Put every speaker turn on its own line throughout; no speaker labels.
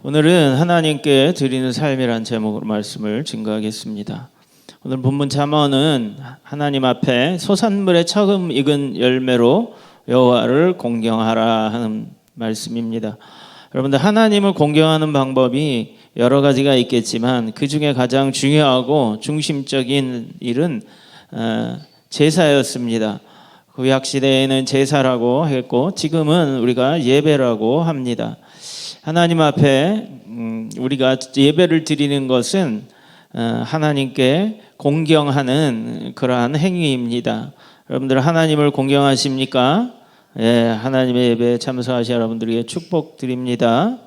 오늘은 하나님께 드리는 삶이란 제목으로 말씀을 증거하겠습니다. 오늘 본문 잠언은 하나님 앞에 소산물의 처음 익은 열매로 여호와를 공경하라 하는 말씀입니다. 여러분들, 하나님을 공경하는 방법이 여러 가지가 있겠지만 그 중에 가장 중요하고 중심적인 일은 제사였습니다. 구약 시대에는 제사라고 했고 지금은 우리가 예배라고 합니다. 하나님 앞에 우리가 예배를 드리는 것은 하나님께 공경하는 그러한 행위입니다. 여러분들 하나님을 공경하십니까? 예, 하나님의 예배에 참석하신 여러분들에게 축복드립니다.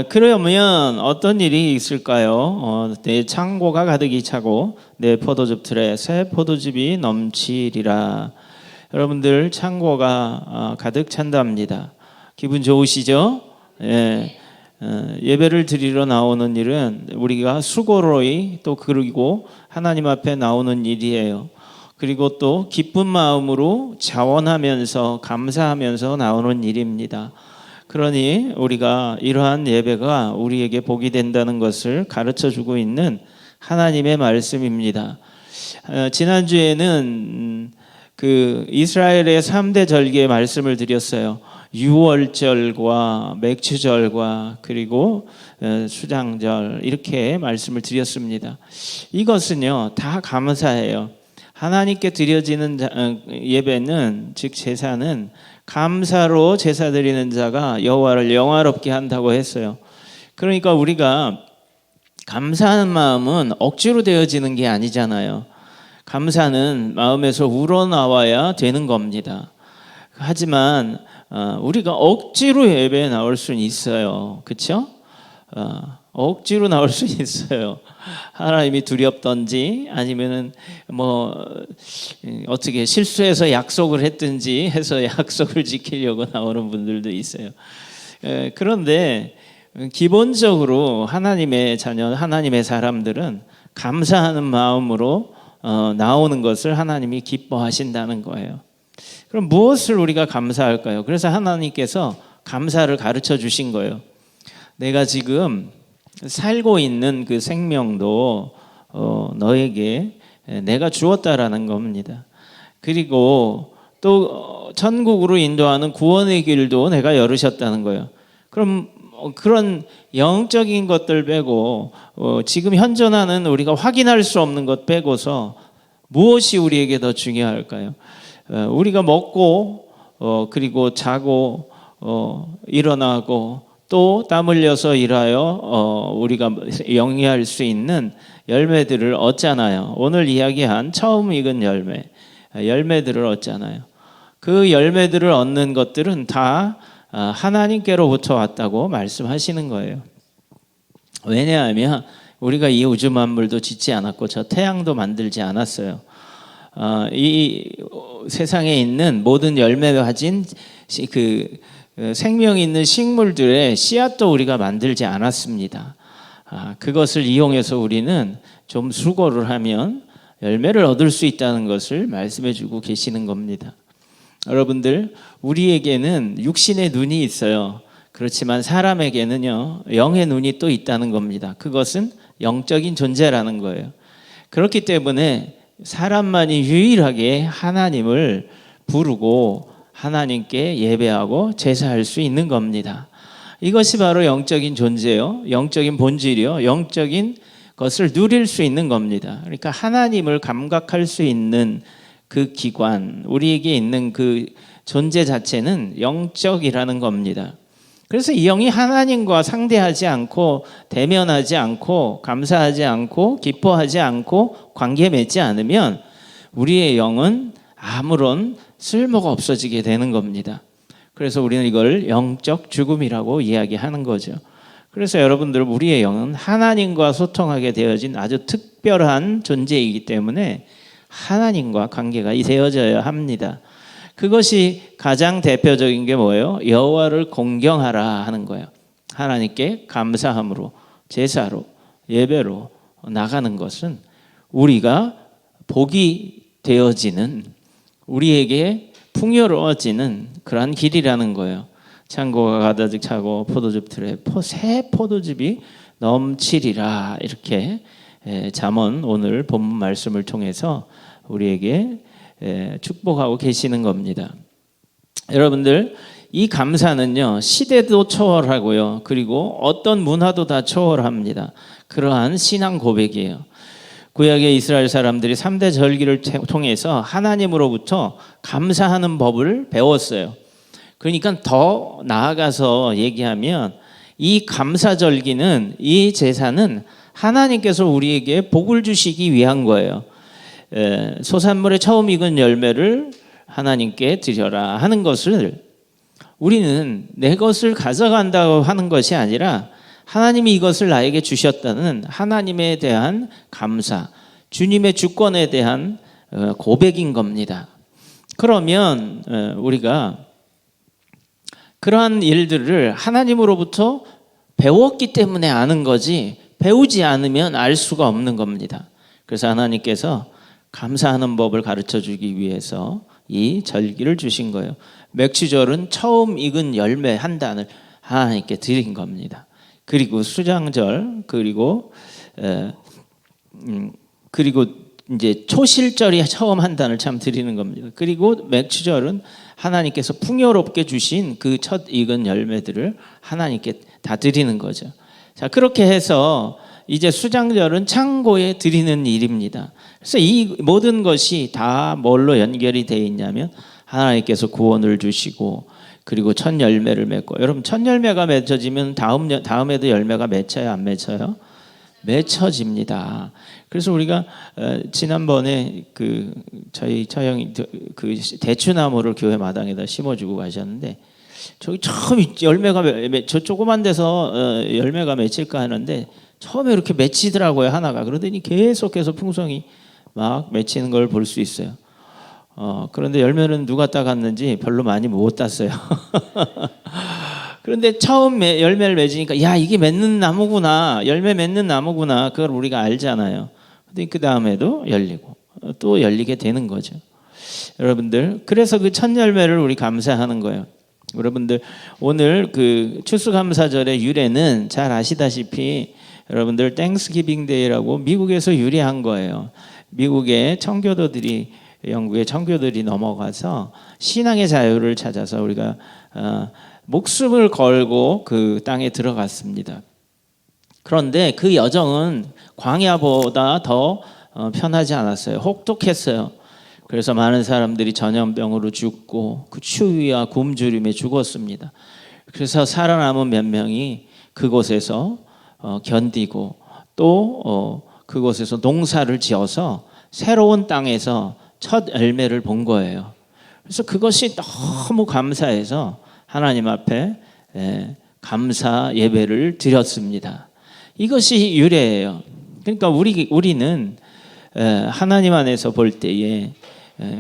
그러면 어떤 일이 있을까요? 내 창고가 가득히 차고 내 포도즙 틀에 새 포도즙이 넘치리라. 여러분들 창고가 가득 찬답니다. 기분 좋으시죠? 예, 예배를 드리러 나오는 일은 우리가 수고로이 또 그리고 하나님 앞에 나오는 일이에요. 그리고 또 기쁜 마음으로 자원하면서 감사하면서 나오는 일입니다. 그러니 우리가 이러한 예배가 우리에게 복이 된다는 것을 가르쳐주고 있는 하나님의 말씀입니다. 지난주에는 그 이스라엘의 3대 절기의 말씀을 드렸어요. 유월절과 맥주절과 그리고 수장절 이렇게 말씀을 드렸습니다. 이것은요 다 감사해요. 하나님께 드려지는 예배는 즉 제사는 감사로 제사 드리는 자가 여호와를 영화롭게 한다고 했어요. 그러니까 우리가 감사하는 마음은 억지로 되어지는 게 아니잖아요. 감사는 마음에서 우러나와야 되는 겁니다. 하지만 우리가 억지로 예배에 나올 수는 있어요. 그렇죠? 억지로 나올 수 있어요. 하나님이 두렵던지 아니면은 어떻게 실수해서 약속을 했든지 해서 약속을 지키려고 나오는 분들도 있어요. 그런데 기본적으로 하나님의 자녀, 하나님의 사람들은 감사하는 마음으로 나오는 것을 하나님이 기뻐하신다는 거예요. 그럼 무엇을 우리가 감사할까요? 그래서 하나님께서 감사를 가르쳐 주신 거예요. 내가 지금 살고 있는 그 생명도 너에게 내가 주었다라는 겁니다. 그리고 또 천국으로 인도하는 구원의 길도 내가 열으셨다는 거예요. 그럼 그런 영적인 것들 빼고 지금 현존하는 우리가 확인할 수 없는 것 빼고서 무엇이 우리에게 더 중요할까요? 우리가 먹고 그리고 자고 일어나고 또 땀 흘려서 일하여 우리가 영위할 수 있는 열매들을 얻잖아요. 오늘 이야기한 처음 익은 열매들을 얻잖아요. 그 열매들을 얻는 것들은 다 하나님께로부터 왔다고 말씀하시는 거예요. 왜냐하면 우리가 이 우주 만물도 짓지 않았고 저 태양도 만들지 않았어요. 이 세상에 있는 모든 열매를 가진 그 생명이 있는 식물들의 씨앗도 우리가 만들지 않았습니다. 그것을 이용해서 우리는 좀 수고를 하면 열매를 얻을 수 있다는 것을 말씀해 주고 계시는 겁니다. 여러분들, 우리에게는 육신의 눈이 있어요. 그렇지만 사람에게는요 영의 눈이 또 있다는 겁니다. 그것은 영적인 존재라는 거예요. 그렇기 때문에 사람만이 유일하게 하나님을 부르고 하나님께 예배하고 제사할 수 있는 겁니다. 이것이 바로 영적인 존재요, 영적인 본질이요, 영적인 것을 누릴 수 있는 겁니다. 그러니까 하나님을 감각할 수 있는 그 기관, 우리에게 있는 그 존재 자체는 영적이라는 겁니다. 그래서 이 영이 하나님과 상대하지 않고 대면하지 않고 감사하지 않고 기뻐하지 않고 관계 맺지 않으면 우리의 영은 아무런 쓸모가 없어지게 되는 겁니다. 그래서 우리는 이걸 영적 죽음이라고 이야기하는 거죠. 그래서 여러분들, 우리의 영은 하나님과 소통하게 되어진 아주 특별한 존재이기 때문에 하나님과 관계가 되어져야 합니다. 그것이 가장 대표적인 게 뭐예요? 여호와를 공경하라 하는 거예요. 하나님께 감사함으로, 제사로, 예배로 나가는 것은 우리가 복이 되어지는, 우리에게 풍요로워지는 그러한 길이라는 거예요. 창고가 가득 차고 포도즙 틀에 새 포도즙이 넘치리라. 이렇게 잠언 오늘 본문 말씀을 통해서 우리에게 축복하고 계시는 겁니다. 여러분들, 이 감사는요, 시대도 초월하고요, 그리고 어떤 문화도 다 초월합니다. 그러한 신앙 고백이에요. 구약의 이스라엘 사람들이 3대 절기를 통해서 하나님으로부터 감사하는 법을 배웠어요. 그러니까 더 나아가서 얘기하면 이 감사절기는, 이 제사는 하나님께서 우리에게 복을 주시기 위한 거예요. 소산물의 처음 익은 열매를 하나님께 드려라 하는 것을, 우리는 내 것을 가져간다고 하는 것이 아니라 하나님이 이것을 나에게 주셨다는 하나님에 대한 감사, 주님의 주권에 대한 고백인 겁니다. 그러면 우리가 그러한 일들을 하나님으로부터 배웠기 때문에 아는 거지, 배우지 않으면 알 수가 없는 겁니다. 그래서 하나님께서 감사하는 법을 가르쳐 주기 위해서 이 절기를 주신 거예요. 맥주절은 처음 익은 열매 한 단을 하나님께 드린 겁니다. 그리고 수장절, 그리고 이제 초실절이 처음 한 단을 참 드리는 겁니다. 그리고 맥주절은 하나님께서 풍요롭게 주신 그 첫 익은 열매들을 하나님께 다 드리는 거죠. 자, 그렇게 해서 이제 수장절은 창고에 드리는 일입니다. 그래서 이 모든 것이 다 뭘로 연결이 되어 있냐면 하나님께서 구원을 주시고, 그리고 첫 열매를 맺고, 여러분 첫 열매가 맺어지면 다음에도 열매가 맺혀요, 안 맺혀요? 맺혀집니다. 그래서 우리가 지난번에 저희 처형이 그 대추나무를 교회 마당에다 심어주고 가셨는데, 저기 처음 열매가 저 조그만 데서 열매가 맺힐까 하는데 처음에 이렇게 맺히더라고요, 하나가. 그러더니 계속해서 풍성이 막 맺히는 걸 볼 수 있어요. 그런데 열매는 누가 따갔는지 별로 많이 못 땄어요. 그런데 처음 열매를 맺으니까, 야, 이게 맺는 나무구나, 열매 맺는 나무구나, 그걸 우리가 알잖아요. 근데 그 다음에도 열리고 또 열리게 되는 거죠. 여러분들, 그래서 그 첫 열매를 우리 감사하는 거예요. 여러분들, 오늘 그 추수감사절의 유래는 잘 아시다시피 여러분들 땡스기빙 데이라고 미국에서 유래한 거예요. 미국의 청교도들이, 영국의 청교도들이 넘어가서 신앙의 자유를 찾아서 우리가 목숨을 걸고 그 땅에 들어갔습니다. 그런데 그 여정은 광야보다 더 편하지 않았어요. 혹독했어요. 그래서 많은 사람들이 전염병으로 죽고 그 추위와 굶주림에 죽었습니다. 그래서 살아남은 몇 명이 그곳에서 견디고 또 그곳에서 농사를 지어서 새로운 땅에서 첫 열매를 본 거예요. 그래서 그것이 너무 감사해서 하나님 앞에 감사 예배를 드렸습니다. 이것이 유래예요. 그러니까 우리는 하나님 안에서 볼 때에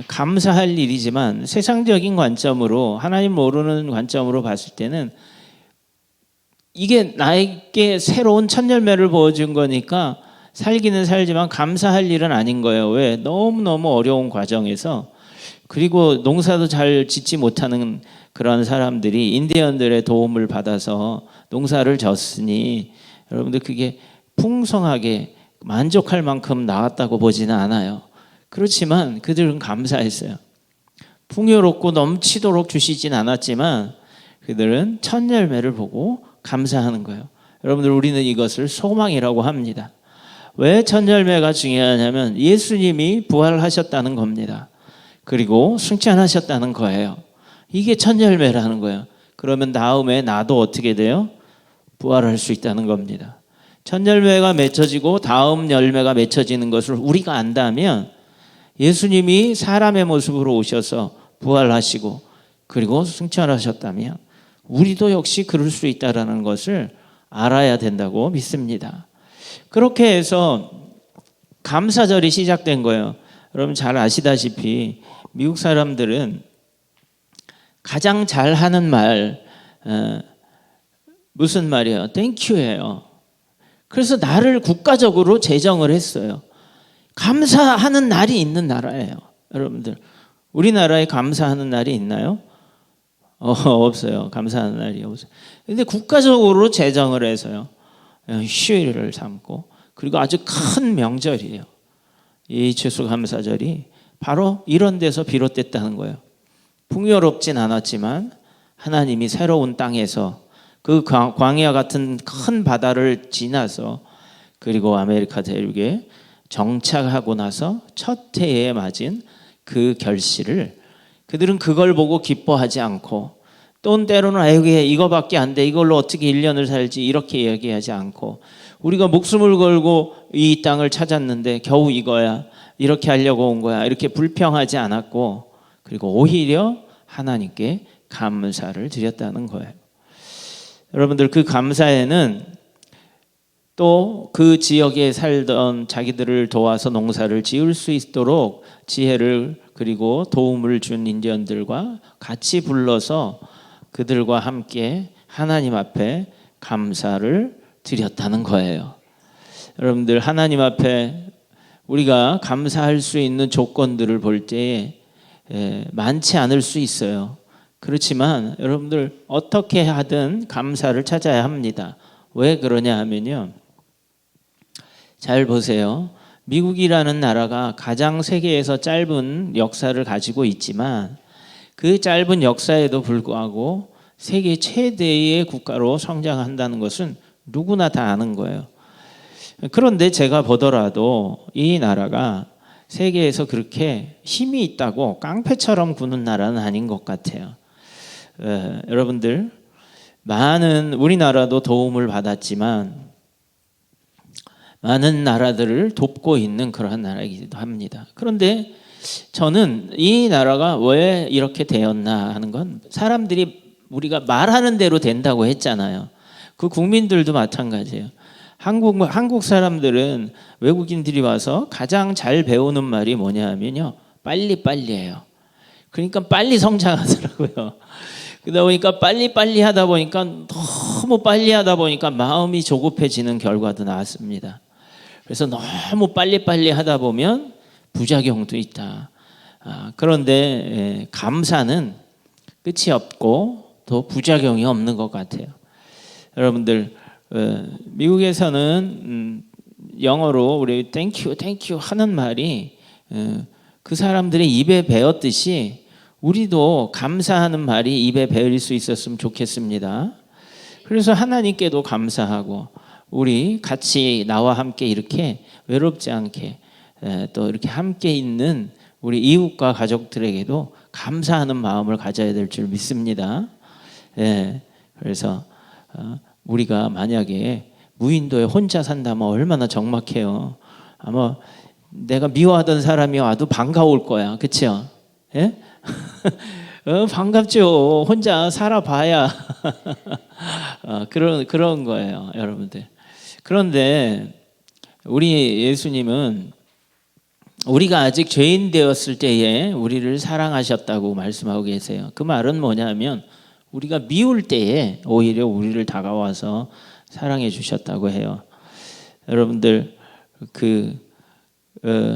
감사할 일이지만, 세상적인 관점으로, 하나님 모르는 관점으로 봤을 때는 이게 나에게 새로운 첫 열매를 보여준 거니까 살기는 살지만 감사할 일은 아닌 거예요. 왜? 너무너무 어려운 과정에서, 그리고 농사도 잘 짓지 못하는 그런 사람들이 인디언들의 도움을 받아서 농사를 졌으니 여러분들 그게 풍성하게 만족할 만큼 나왔다고 보지는 않아요. 그렇지만 그들은 감사했어요. 풍요롭고 넘치도록 주시진 않았지만 그들은 첫 열매를 보고 감사하는 거예요. 여러분들, 우리는 이것을 소망이라고 합니다. 왜 첫 열매가 중요하냐면 예수님이 부활하셨다는 겁니다. 그리고 승천하셨다는 거예요. 이게 첫 열매라는 거예요. 그러면 다음에 나도 어떻게 돼요? 부활할 수 있다는 겁니다. 첫 열매가 맺혀지고 다음 열매가 맺혀지는 것을 우리가 안다면, 예수님이 사람의 모습으로 오셔서 부활하시고 그리고 승천하셨다면 우리도 역시 그럴 수 있다는 것을 알아야 된다고 믿습니다. 그렇게 해서 감사절이 시작된 거예요. 여러분 잘 아시다시피 미국 사람들은 가장 잘하는 말 무슨 말이에요? 땡큐예요. 그래서 나를 국가적으로 제정을 했어요. 감사하는 날이 있는 나라예요. 여러분들, 우리나라에 감사하는 날이 있나요? 없어요. 감사하는 날이 없어요. 근데 국가적으로 제정을 해서요. 휴일을 삼고 그리고 아주 큰 명절이에요. 이 추수감사절이 바로 이런 데서 비롯됐다는 거예요. 풍요롭진 않았지만 하나님이 새로운 땅에서 그 광야 같은 큰 바다를 지나서 그리고 아메리카 대륙에 정착하고 나서 첫 해에 맞은 그 결실을 그들은 그걸 보고 기뻐하지 않고 또 때로는 아이고 이거밖에 안 돼 이걸로 어떻게 1년을 살지 이렇게 얘기하지 않고 우리가 목숨을 걸고 이 땅을 찾았는데 겨우 이거야 이렇게 하려고 온 거야 이렇게 불평하지 않았고 그리고 오히려 하나님께 감사를 드렸다는 거예요. 여러분들 그 감사에는 또 그 지역에 살던 자기들을 도와서 농사를 지을 수 있도록 지혜를 그리고 도움을 준 인디언들과 같이 불러서 그들과 함께 하나님 앞에 감사를 드렸다는 거예요. 여러분들 하나님 앞에 우리가 감사할 수 있는 조건들을 볼 때에 많지 않을 수 있어요. 그렇지만 여러분들 어떻게 하든 감사를 찾아야 합니다. 왜 그러냐 하면요. 잘 보세요. 미국이라는 나라가 가장 세계에서 짧은 역사를 가지고 있지만 그 짧은 역사에도 불구하고 세계 최대의 국가로 성장한다는 것은 누구나 다 아는 거예요. 그런데 제가 보더라도 이 나라가 세계에서 그렇게 힘이 있다고 깡패처럼 구는 나라는 아닌 것 같아요. 여러분들 많은 우리나라도 도움을 받았지만 많은 나라들을 돕고 있는 그러한 나라이기도 합니다. 그런데 저는 이 나라가 왜 이렇게 되었나 하는 건 사람들이 우리가 말하는 대로 된다고 했잖아요. 그 국민들도 마찬가지예요. 한국 사람들은 외국인들이 와서 가장 잘 배우는 말이 뭐냐 하면요. 빨리빨리예요. 그러니까 빨리 성장하더라고요. 그러다 보니까 빨리빨리 하다 보니까 너무 빨리 하다 보니까 마음이 조급해지는 결과도 나왔습니다. 그래서 너무 빨리빨리 하다 보면 부작용도 있다. 그런데 감사는 끝이 없고 또 부작용이 없는 것 같아요. 여러분들 미국에서는 영어로 우리 땡큐 하는 말이 그 사람들의 입에 배었듯이 우리도 감사하는 말이 입에 배일 수 있었으면 좋겠습니다. 그래서 하나님께도 감사하고 우리 같이 나와 함께 이렇게 외롭지 않게 또 이렇게 함께 있는 우리 이웃과 가족들에게도 감사하는 마음을 가져야 될 줄 믿습니다. 그래서 우리가 만약에 무인도에 혼자 산다면 얼마나 적막해요. 아마 내가 미워하던 사람이 와도 반가울 거야. 그렇죠? 예? 반갑죠. 혼자 살아봐야 그런 거예요, 여러분들. 그런데 우리 예수님은 우리가 아직 죄인 되었을 때에 우리를 사랑하셨다고 말씀하고 계세요. 그 말은 뭐냐면 우리가 미울 때에 오히려 우리를 다가와서 사랑해 주셨다고 해요. 여러분들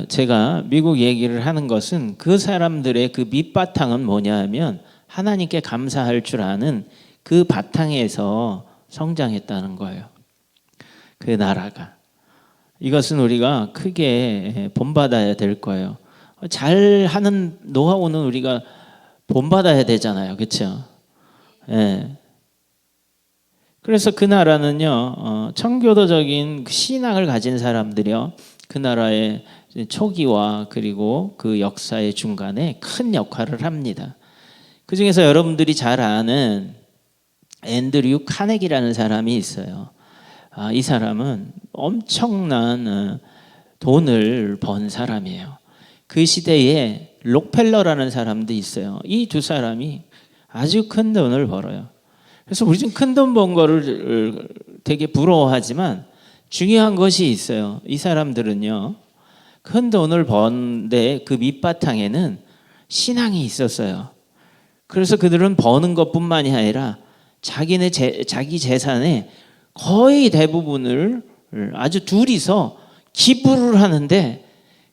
제가 미국 얘기를 하는 것은 그 사람들의 그 밑바탕은 뭐냐 하면 하나님께 감사할 줄 아는 그 바탕에서 성장했다는 거예요. 그 나라가. 이것은 우리가 크게 본받아야 될 거예요. 잘하는 노하우는 우리가 본받아야 되잖아요. 그렇죠? 예. 그래서 그 나라는요. 청교도적인 신앙을 가진 사람들이요. 그 나라의 초기와 그리고 그 역사의 중간에 큰 역할을 합니다. 그 중에서 여러분들이 잘 아는 앤드류 카네기라는 사람이 있어요. 이 사람은 엄청난 돈을 번 사람이에요. 그 시대에 록펠러라는 사람도 있어요. 이 두 사람이 아주 큰 돈을 벌어요. 그래서 우리 좀 큰 돈 번 거를 되게 부러워하지만 중요한 것이 있어요. 이 사람들은요, 큰 돈을 번데 그 밑바탕에는 신앙이 있었어요. 그래서 그들은 버는 것뿐만이 아니라 자기 재산의 거의 대부분을 아주 둘이서 기부를 하는데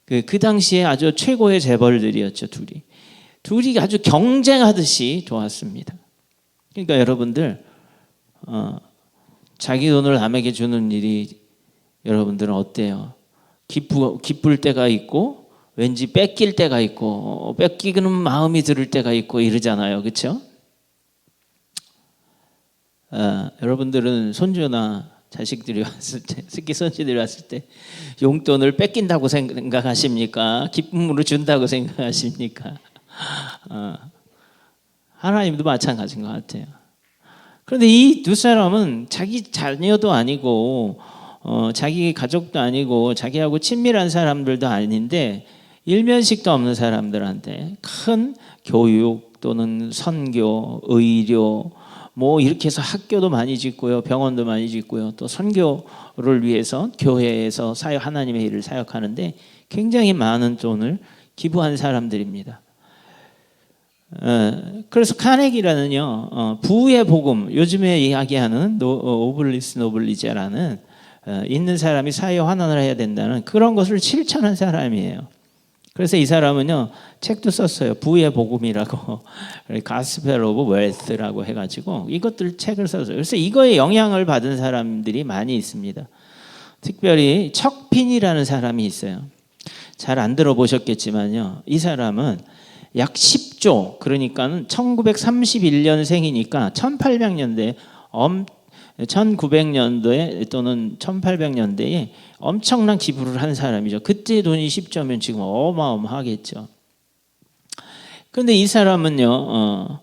그 당시에 아주 최고의 재벌들이었죠. 둘이 아주 경쟁하듯이 도왔습니다. 그러니까 여러분들 자기 돈을 남에게 주는 일이 여러분들은 어때요? 기쁠 때가 있고 왠지 뺏길 때가 있고 뺏기는 마음이 들을 때가 있고 이러잖아요. 그렇죠? 여러분들은 손주나 자식들이 왔을 때, 특히 손주들이 왔을 때 용돈을 뺏긴다고 생각하십니까? 기쁨으로 준다고 생각하십니까? 하나님도 마찬가지인 것 같아요. 그런데 이 두 사람은 자기 자녀도 아니고 자기 가족도 아니고 자기하고 친밀한 사람들도 아닌데 일면식도 없는 사람들한테 큰 교육 또는 선교, 의료 뭐 이렇게 해서 학교도 많이 짓고요, 병원도 많이 짓고요, 또 선교를 위해서 교회에서 하나님의 일을 사역하는데 굉장히 많은 돈을 기부한 사람들입니다. 그래서 카네기라는요, 부의 복음, 요즘에 이야기하는 오블리스 노블리제라는 있는 사람이 사회 환원을 해야 된다는 그런 것을 실천한 사람이에요. 그래서 이 사람은요, 책도 썼어요. 부의 복음이라고, 가스펠 오브 웰스라고 해가지고 이것들 책을 썼어요. 그래서 이거에 영향을 받은 사람들이 많이 있습니다. 특별히 척핀이라는 사람이 있어요. 잘 안 들어보셨겠지만요, 이 사람은 약 10조, 그러니까는 1931년생이니까 1800년대 1900년도에 또는 1800년대에 엄청난 기부를 한 사람이죠. 그때 돈이 10조면 지금 어마어마하겠죠. 그런데 이 사람은요,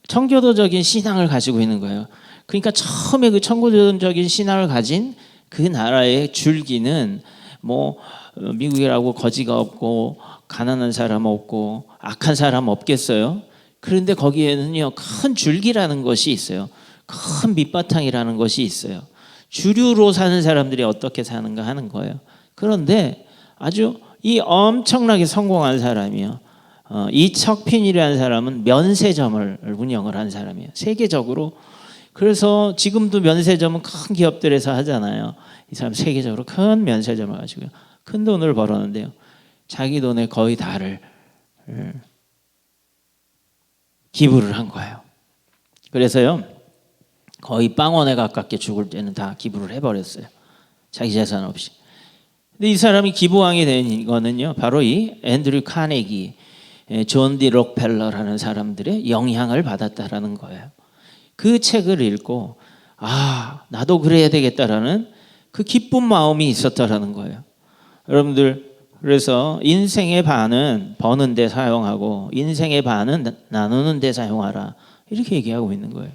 청교도적인 신앙을 가지고 있는 거예요. 그러니까 처음에 그 청교도적인 신앙을 가진 그 나라의 줄기는 뭐 미국이라고 거지가 없고 가난한 사람 없고 악한 사람 없겠어요? 그런데 거기에는요, 큰 줄기라는 것이 있어요. 큰 밑바탕이라는 것이 있어요. 주류로 사는 사람들이 어떻게 사는가 하는 거예요. 그런데 아주 이 엄청나게 성공한 사람이요, 이 척핀이라는 사람은 면세점을 운영을 한 사람이에요. 세계적으로. 그래서 지금도 면세점은 큰 기업들에서 하잖아요. 이 사람 세계적으로 큰 면세점을 가지고 큰 돈을 벌었는데요, 자기 돈의 거의 다를 기부를 한 거예요. 그래서요, 거의 빵원에 가깝게 죽을 때는 다 기부를 해버렸어요. 자기 재산 없이. 근데 이 사람이 기부왕이 된 거는요, 바로 이 앤드류 카네기, 존 디 록펠러라는 사람들의 영향을 받았다라는 거예요. 그 책을 읽고 나도 그래야 되겠다라는 그 기쁜 마음이 있었다라는 거예요. 여러분들, 그래서 인생의 반은 버는 데 사용하고 인생의 반은 나누는 데 사용하라, 이렇게 얘기하고 있는 거예요.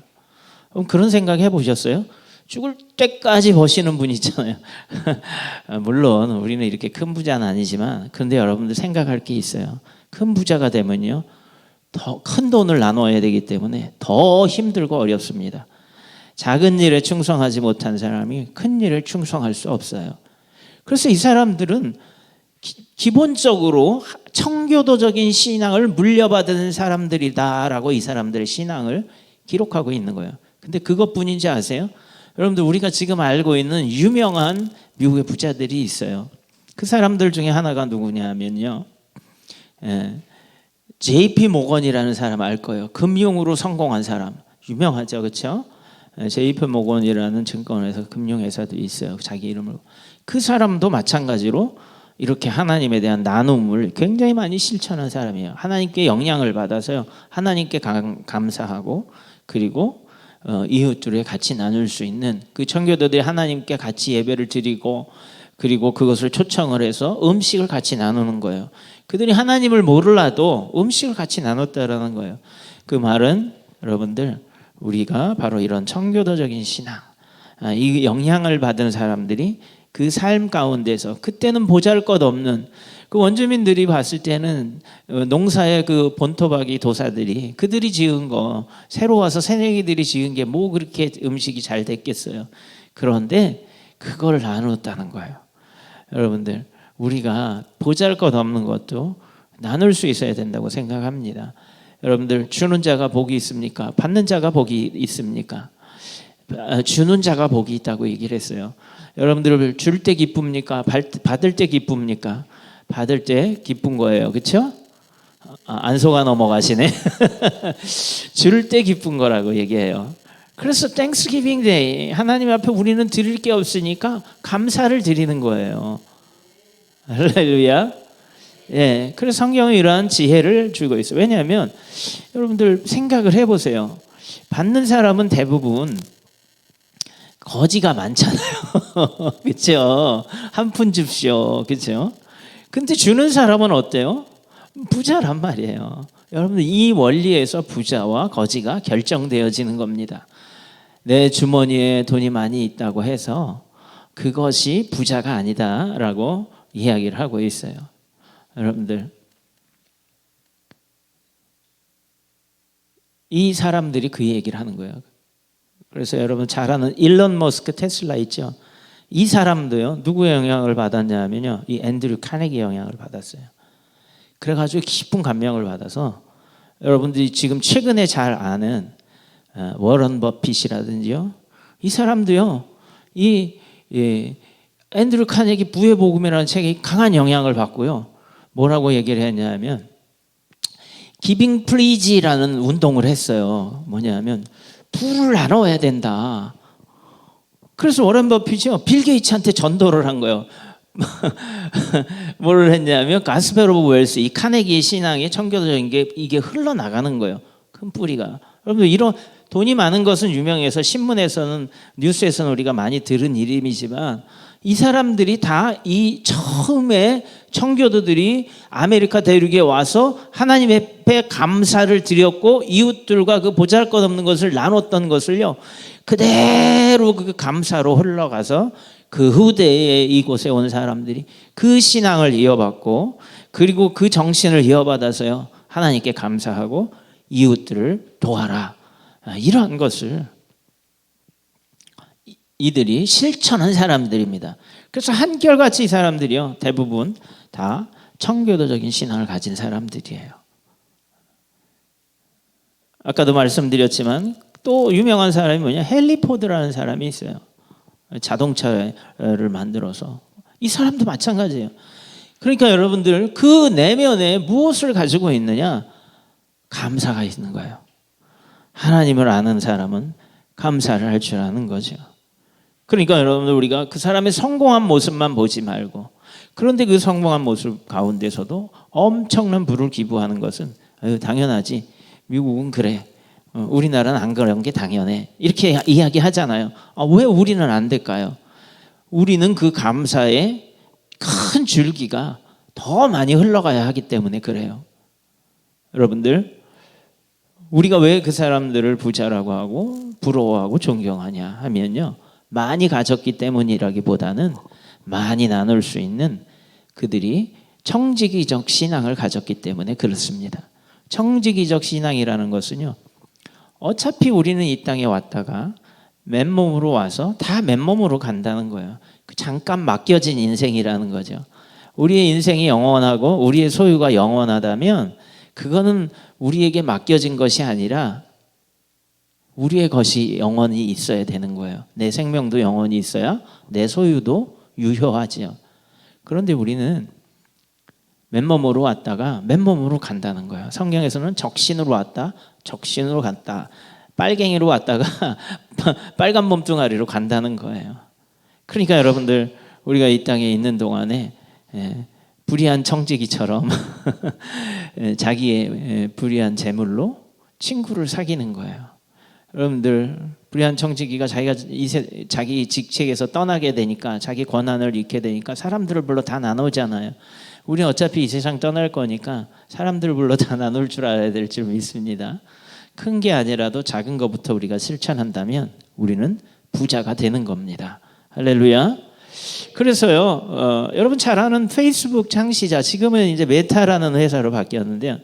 그럼 그런 생각 해보셨어요? 죽을 때까지 버시는 분 있잖아요. 물론 우리는 이렇게 큰 부자는 아니지만, 그런데 여러분들 생각할 게 있어요. 큰 부자가 되면요, 더 큰 돈을 나눠야 되기 때문에 더 힘들고 어렵습니다. 작은 일에 충성하지 못한 사람이 큰 일에 충성할 수 없어요. 그래서 이 사람들은 기본적으로 청교도적인 신앙을 물려받은 사람들이다라고 이 사람들의 신앙을 기록하고 있는 거예요. 근데 그것뿐인지 아세요? 여러분들, 우리가 지금 알고 있는 유명한 미국의 부자들이 있어요. 그 사람들 중에 하나가 누구냐면요, JP 모건이라는 사람 알 거예요. 금융으로 성공한 사람, 유명하죠, 그렇죠? JP 모건이라는 증권회사, 금융회사도 있어요, 자기 이름으로. 그 사람도 마찬가지로 이렇게 하나님에 대한 나눔을 굉장히 많이 실천한 사람이에요. 하나님께 영향을 받아서요, 하나님께 감사하고, 그리고 이웃들에 같이 나눌 수 있는, 그 청교도들이 하나님께 같이 예배를 드리고, 그리고 그것을 초청을 해서 음식을 같이 나누는 거예요. 그들이 하나님을 몰라도 음식을 같이 나눴다라는 거예요. 그 말은 여러분들, 우리가 바로 이런 청교도적인 신앙, 이 영향을 받은 사람들이 그 삶 가운데서, 그때는 보잘것없는 그 원주민들이 봤을 때는 농사의 그 본토박이 도사들이 그들이 지은 거, 새로 와서 새내기들이 지은 게 뭐 그렇게 음식이 잘 됐겠어요. 그런데 그걸 나눴다는 거예요. 여러분들, 우리가 보잘것없는 것도 나눌 수 있어야 된다고 생각합니다. 여러분들, 주는 자가 복이 있습니까? 받는 자가 복이 있습니까? 주는 자가 복이 있다고 얘기를 했어요. 여러분들, 줄 때 기쁩니까? 받을 때 기쁩니까? 받을 때 기쁜 거예요, 그렇죠? 안 속아 넘어가시네. 줄 때 기쁜 거라고 얘기해요. 그래서 땡스기빙 데이, 하나님 앞에 우리는 드릴 게 없으니까 감사를 드리는 거예요. 할렐루야. 예, 그래서 성경은 이러한 지혜를 주고 있어요. 왜냐하면 여러분들 생각을 해보세요. 받는 사람은 대부분 거지가 많잖아요. 그렇죠? 한 푼 줍시오. 그렇죠? 근데 주는 사람은 어때요? 부자란 말이에요. 여러분들 이 원리에서 부자와 거지가 결정되어지는 겁니다. 내 주머니에 돈이 많이 있다고 해서 그것이 부자가 아니다라고 이야기를 하고 있어요. 여러분들, 이 사람들이 그 얘기를 하는 거예요. 그래서 여러분 잘 아는 일론 머스크 테슬라 있죠. 이 사람도요, 누구의 영향을 받았냐면요, 이 앤드류 카네기 영향을 받았어요. 그래가지고 깊은 감명을 받아서 여러분들이 지금 최근에 잘 아는 워런 버핏이라든지요, 이 사람도요, 이 앤드류 카네기 부의 복음이라는 책에 강한 영향을 받고요. 뭐라고 얘기를 했냐면 기빙 플리지라는 운동을 했어요. 뭐냐면 부를 나눠야 된다. 그래서 워런 버핏이요, 빌 게이츠한테 전도를 한 거예요. 뭘 했냐면 가스펠 오브 웰스, 이 카네기의 신앙이 청교도적인 게 이게 흘러나가는 거예요. 큰 뿌리가. 여러분들 이런 돈이 많은 것은 유명해서 신문에서는 뉴스에서는 우리가 많이 들은 이름이지만 이 사람들이 다 이 처음에 청교도들이 아메리카 대륙에 와서 하나님 앞에 감사를 드렸고 이웃들과 그 보잘것없는 것을 나눴던 것을요, 그대로 그 감사로 흘러가서 그 후대에 이곳에 온 사람들이 그 신앙을 이어받고 그리고 그 정신을 이어받아서요, 하나님께 감사하고 이웃들을 도와라, 이러한 것을 이들이 실천한 사람들입니다. 그래서 한결같이 이 사람들이요, 대부분 다 청교도적인 신앙을 가진 사람들이에요. 아까도 말씀드렸지만 또 유명한 사람이 뭐냐, 헨리 포드라는 사람이 있어요. 자동차를 만들어서. 이 사람도 마찬가지예요. 그러니까 여러분들 그 내면에 무엇을 가지고 있느냐? 감사가 있는 거예요. 하나님을 아는 사람은 감사를 할 줄 아는 거죠. 그러니까 여러분들 우리가 그 사람의 성공한 모습만 보지 말고, 그런데 그 성공한 모습 가운데서도 엄청난 부를 기부하는 것은 당연하지. 미국은 그래. 우리나라는 안 그런 게 당연해. 이렇게 이야기하잖아요. 왜 우리는 안 될까요? 우리는 그 감사의 큰 줄기가 더 많이 흘러가야 하기 때문에 그래요. 여러분들, 우리가 왜 그 사람들을 부자라고 하고 부러워하고 존경하냐 하면요, 많이 가졌기 때문이라기보다는 많이 나눌 수 있는 그들이 청지기적 신앙을 가졌기 때문에 그렇습니다. 청지기적 신앙이라는 것은요, 어차피 우리는 이 땅에 왔다가 맨몸으로 와서 다 맨몸으로 간다는 거예요. 잠깐 맡겨진 인생이라는 거죠. 우리의 인생이 영원하고 우리의 소유가 영원하다면 그거는 우리에게 맡겨진 것이 아니라 우리의 것이 영원히 있어야 되는 거예요. 내 생명도 영원히 있어야 내 소유도 유효하지요. 그런데 우리는 맨몸으로 왔다가 맨몸으로 간다는 거예요. 성경에서는 적신으로 왔다, 적신으로 갔다, 빨갱이로 왔다가 빨간 몸뚱아리로 간다는 거예요. 그러니까 여러분들, 우리가 이 땅에 있는 동안에 불의한 청지기처럼 자기의 불의한 재물로 친구를 사귀는 거예요. 여러분들, 불의한 청지기가 자기 직책에서 떠나게 되니까, 자기 권한을 잃게 되니까 사람들을 불러 다 나누잖아요. 우리는 어차피 이 세상 떠날 거니까 사람들을 불러 다 나눌 줄 알아야 될 줄 믿습니다. 큰 게 아니라도 작은 것부터 우리가 실천한다면 우리는 부자가 되는 겁니다. 할렐루야. 그래서요, 여러분 잘 아는 페이스북 창시자, 지금은 이제 메타라는 회사로 바뀌었는데요,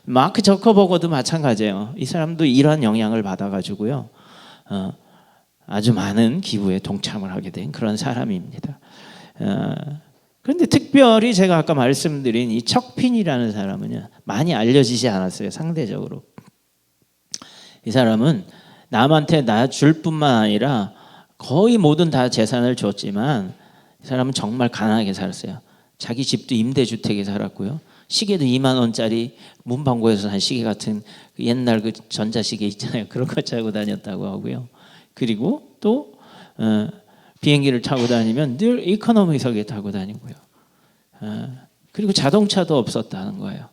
마크 저커버그도 마찬가지예요. 이 사람도 이러한 영향을 받아가지고요, 아주 많은 기부에 동참을 하게 된 그런 사람입니다. 그런데 특별히 제가 아까 말씀드린 이 척핀이라는 사람은요, 많이 알려지지 않았어요. 상대적으로. 이 사람은 남한테 나 줄 뿐만 아니라 거의 모든 다 재산을 줬지만 이 사람은 정말 가난하게 살았어요. 자기 집도 임대주택에 살았고요, 시계도 2만 원짜리 문방구에서 산 시계 같은 옛날 그 전자시계 있잖아요. 그런 거 차고 다녔다고 하고요. 그리고 또 비행기를 타고 다니면 늘 이코노미석에 타고 다니고요. 그리고 자동차도 없었다는 거예요.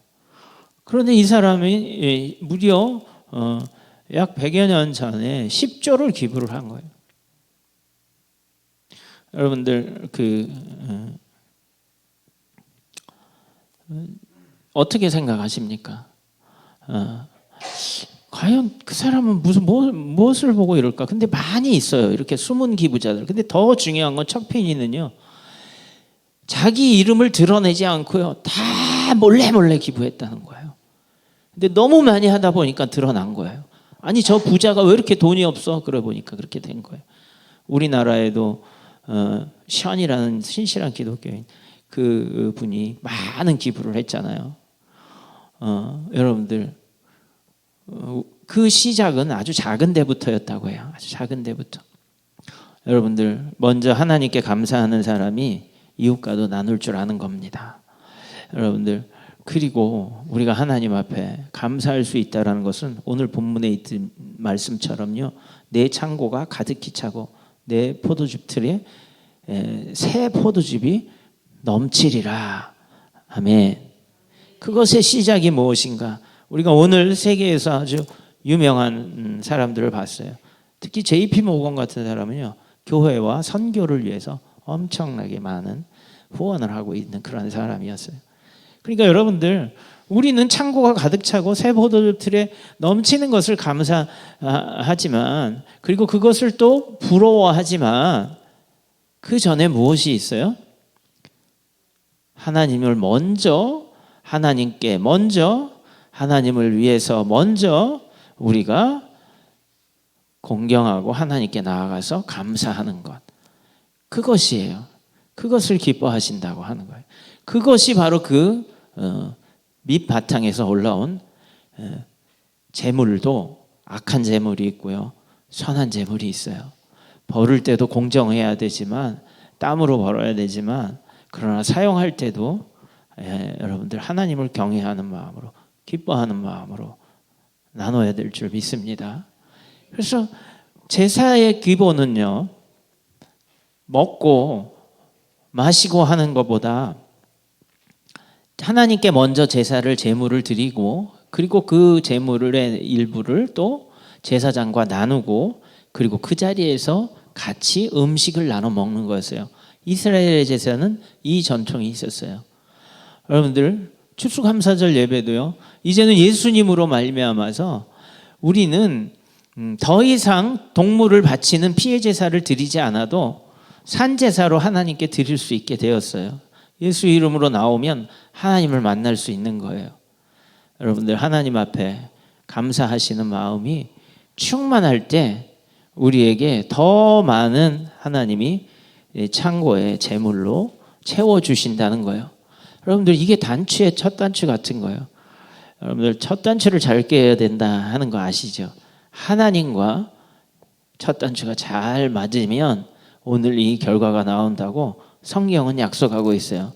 그런데 이 사람이 무려 약 100여 년 전에 10조를 기부를 한 거예요. 여러분들 어떻게 생각하십니까? 과연 그 사람은 무엇을 보고 이럴까? 근데 많이 있어요. 이렇게 숨은 기부자들. 근데 더 중요한 건 척핀이는요. 자기 이름을 드러내지 않고요. 다 몰래 기부했다는 거예요. 근데 너무 많이 하다 보니까 드러난 거예요. 아니 저 부자가 왜 이렇게 돈이 없어? 그래 보니까 그렇게 된 거예요. 우리나라에도 션이라는 신실한 기독교인 그 분이 많은 기부를 했잖아요. 여러분들 그 시작은 아주 작은 데부터였다고 해요. 아주 작은 데부터. 여러분들 먼저 하나님께 감사하는 사람이 이웃과도 나눌 줄 아는 겁니다. 여러분들 그리고 우리가 하나님 앞에 감사할 수 있다는 것은 오늘 본문에 있던 말씀처럼요. 내 창고가 가득히 차고 내 포도즙 틀에 새 포도즙이 넘치리라. 아멘. 그것의 시작이 무엇인가? 우리가 오늘 세계에서 아주 유명한 사람들을 봤어요. 특히 JP 모건 같은 사람은요. 교회와 선교를 위해서 엄청나게 많은 후원을 하고 있는 그런 사람이었어요. 그러니까 여러분들 우리는 창고가 가득 차고 새 포도즙 틀에 넘치는 것을 감사하지만 그리고 그것을 또 부러워하지만 그 전에 무엇이 있어요? 하나님을 먼저 하나님께 먼저 하나님을 위해서 먼저 우리가 공경하고 하나님께 나아가서 감사하는 것. 그것이에요. 그것을 기뻐하신다고 하는 거예요. 그것이 바로 그 밑바탕에서 올라온 재물도 악한 재물이 있고요. 선한 재물이 있어요. 벌을 때도 공정해야 되지만 땀으로 벌어야 되지만 그러나 사용할 때도 여러분들 하나님을 경외하는 마음으로 기뻐하는 마음으로 나눠야 될 줄 믿습니다. 그래서 제사의 기본은요. 먹고 마시고 하는 것보다 하나님께 먼저 제사를 제물을 드리고 그리고 그 제물의 일부를 또 제사장과 나누고 그리고 그 자리에서 같이 음식을 나눠 먹는 거였어요. 이스라엘의 제사는 이 전통이 있었어요. 여러분들 추수감사절 예배도요. 이제는 예수님으로 말미암아서 우리는 더 이상 동물을 바치는 피해 제사를 드리지 않아도 산 제사로 하나님께 드릴 수 있게 되었어요. 예수 이름으로 나오면 하나님을 만날 수 있는 거예요. 여러분들 하나님 앞에 감사하시는 마음이 충만할 때 우리에게 더 많은 하나님이 창고에 제물로 채워주신다는 거예요. 여러분들 이게 단추의 첫 단추 같은 거예요. 여러분들 첫 단추를 잘 깨야 된다 하는 거 아시죠? 하나님과 첫 단추가 잘 맞으면 오늘 이 결과가 나온다고 성경은 약속하고 있어요.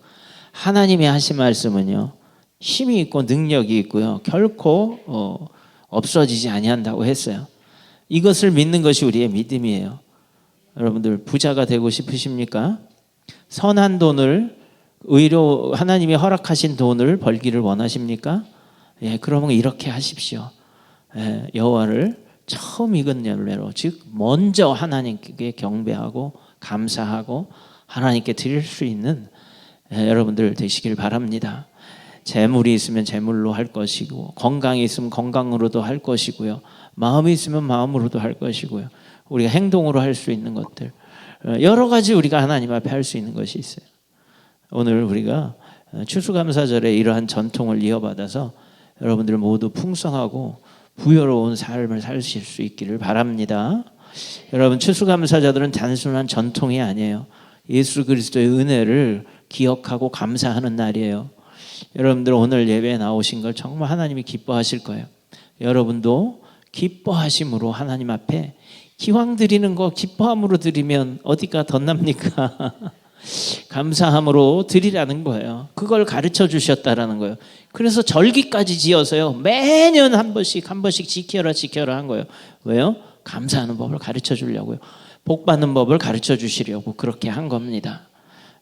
하나님의 하신 말씀은요. 힘이 있고 능력이 있고요. 결코 없어지지 아니한다고 했어요. 이것을 믿는 것이 우리의 믿음이에요. 여러분들 부자가 되고 싶으십니까? 선한 돈을 의로 하나님이 허락하신 돈을 벌기를 원하십니까? 예, 그러면 이렇게 하십시오. 예, 여호와를 처음 익은 열매로 즉 먼저 하나님께 경배하고 감사하고 하나님께 드릴 수 있는 여러분들 되시길 바랍니다. 재물이 있으면 재물로 할 것이고 건강이 있으면 건강으로도 할 것이고요. 마음이 있으면 마음으로도 할 것이고요. 우리가 행동으로 할 수 있는 것들 여러 가지 우리가 하나님 앞에 할 수 있는 것이 있어요. 오늘 우리가 추수감사절에 이러한 전통을 이어받아서 여러분들 모두 풍성하고 부여로운 삶을 사실 수 있기를 바랍니다. 여러분 추수감사절은 단순한 전통이 아니에요. 예수 그리스도의 은혜를 기억하고 감사하는 날이에요. 여러분들 오늘 예배에 나오신 걸 정말 하나님이 기뻐하실 거예요. 여러분도 기뻐하심으로 하나님 앞에 기왕 드리는 거 기뻐함으로 드리면 어디가 덧납니까? 감사함으로 드리라는 거예요. 그걸 가르쳐 주셨다라는 거예요. 그래서 절기까지 지어서요. 매년 한 번씩 지켜라 한 거예요. 왜요? 감사하는 법을 가르쳐 주려고요. 복 받는 법을 가르쳐 주시려고 그렇게 한 겁니다.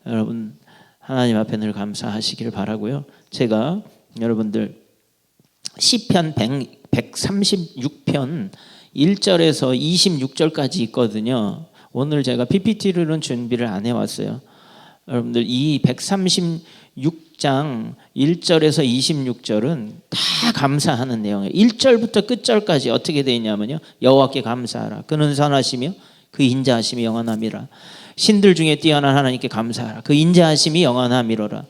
여러분 하나님 앞에 늘 감사하시길 바라고요. 제가 여러분들 시편 136편 1절에서 26절까지 있거든요. 오늘 제가 PPT로는 준비를 안 해왔어요. 여러분들 이 136장 1절에서 26절은 다 감사하는 내용이에요. 1절부터 끝절까지 어떻게 되어 있냐면요. 여호와께 감사하라. 그는 선하시며 그 인자하심이 영원함이라. 신들 중에 뛰어난 하나님께 감사하라. 그 인자하심이 영원함이로라.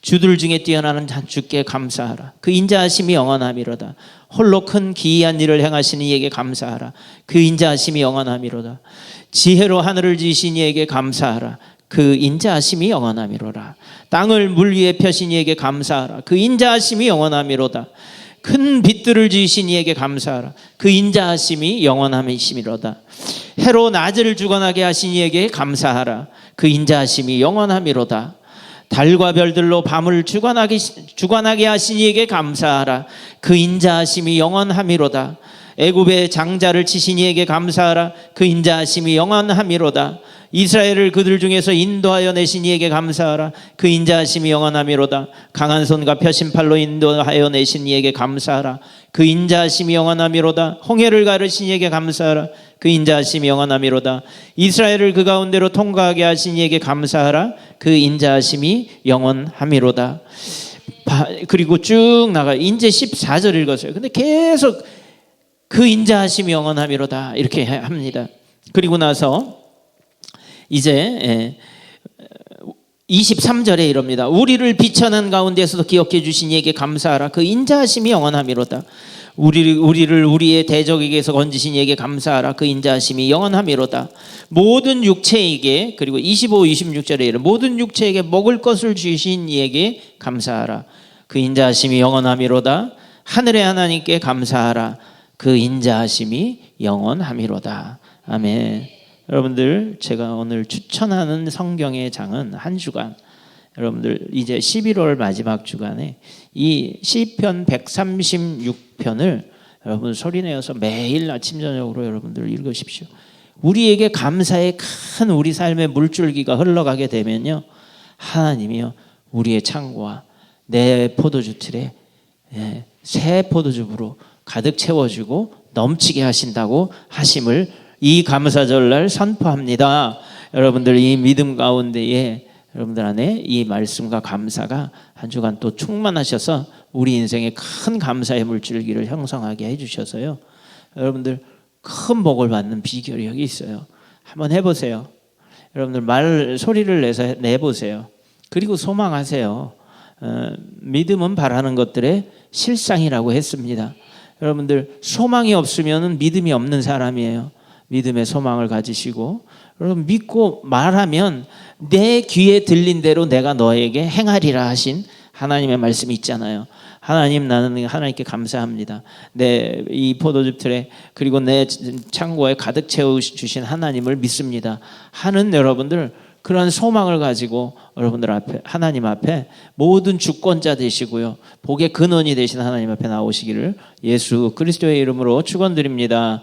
주들 중에 뛰어나는 주께 감사하라. 그 인자하심이 영원함이로다. 홀로 큰 기이한 일을 행하시는 이에게 감사하라. 그 인자하심이 영원함이로다. 지혜로 하늘을 지으신 이에게 감사하라. 그 인자하심이 영원함이로라. 땅을 물 위에 펴신 이에게 감사하라. 그 인자하심이 영원함이로다. 큰 빛들을 지으신 이에게 감사하라. 그 인자하심이 영원함이시미로다. 해로 낮을 주관하게 하신 이에게 감사하라. 그 인자하심이 영원함이로다. 달과 별들로 밤을 주관하게 하신 이에게 감사하라. 그 인자하심이 영원함이로다. 애굽의 장자를 치신 이에게 감사하라. 그 인자하심이 영원함이로다. 이스라엘을 그들 중에서 인도하여 내신 이에게 감사하라. 그 인자하심이 영원함이로다. 강한 손과 펴신 팔로 인도하여 내신 이에게 감사하라. 그 인자하심이 영원함이로다. 홍해를 가르신 이에게 감사하라. 그 인자하심이 영원함이로다. 이스라엘을 그 가운데로 통과하게 하신 이에게 감사하라. 그 인자하심이 영원함이로다. 그리고 쭉 나가요. 이제 14절 읽었어요. 근데 계속 그 인자하심이 영원함이로다 이렇게 합니다. 그리고 나서 이제 23절에 이럽니다. 우리를 비천한 가운데서도 기억해 주신 이에게 감사하라. 그 인자하심이 영원함이로다. 우리를 우리의 대적에게서 건지신 이에게 감사하라. 그 인자하심이 영원함이로다. 모든 육체에게, 그리고 25, 26절에 이르 모든 육체에게 먹을 것을 주신 이에게 감사하라. 그 인자하심이 영원함이로다. 하늘의 하나님께 감사하라. 그 인자하심이 영원함이로다. 아멘. 여러분들 제가 오늘 추천하는 성경의 장은 한 주간, 여러분들 이제 11월 마지막 주간에 이 시편 136편을 여러분 소리내어서 매일 아침 저녁으로 여러분들 읽으십시오. 우리에게 감사의 큰 우리 삶의 물줄기가 흘러가게 되면요, 하나님이요 우리의 창고와 내 포도주 틀에 새 포도주로 가득 채워주고 넘치게 하신다고 하심을 이 감사절날 선포합니다. 여러분들 이 믿음 가운데에 여러분들 안에 이 말씀과 감사가 한 주간 또 충만하셔서 우리 인생에 큰 감사의 물줄기를 형성하게 해주셔서요, 여러분들 큰 복을 받는 비결이 여기 있어요. 한번 해보세요. 여러분들 소리를 내보세요. 그리고 소망하세요. 믿음은 바라는 것들의 실상이라고 했습니다. 여러분들 소망이 없으면 믿음이 없는 사람이에요. 믿음의 소망을 가지시고 여러분 믿고 말하면 내 귀에 들린 대로 내가 너에게 행하리라 하신 하나님의 말씀이 있잖아요. 하나님, 나는 하나님께 감사합니다. 내 이 포도즙 틀에 그리고 내 창고에 가득 채워주신 하나님을 믿습니다 하는 여러분들, 그런 소망을 가지고 여러분들 앞에, 하나님 앞에 모든 주권자 되시고요, 복의 근원이 되신 하나님 앞에 나오시기를 예수 그리스도의 이름으로 축원드립니다.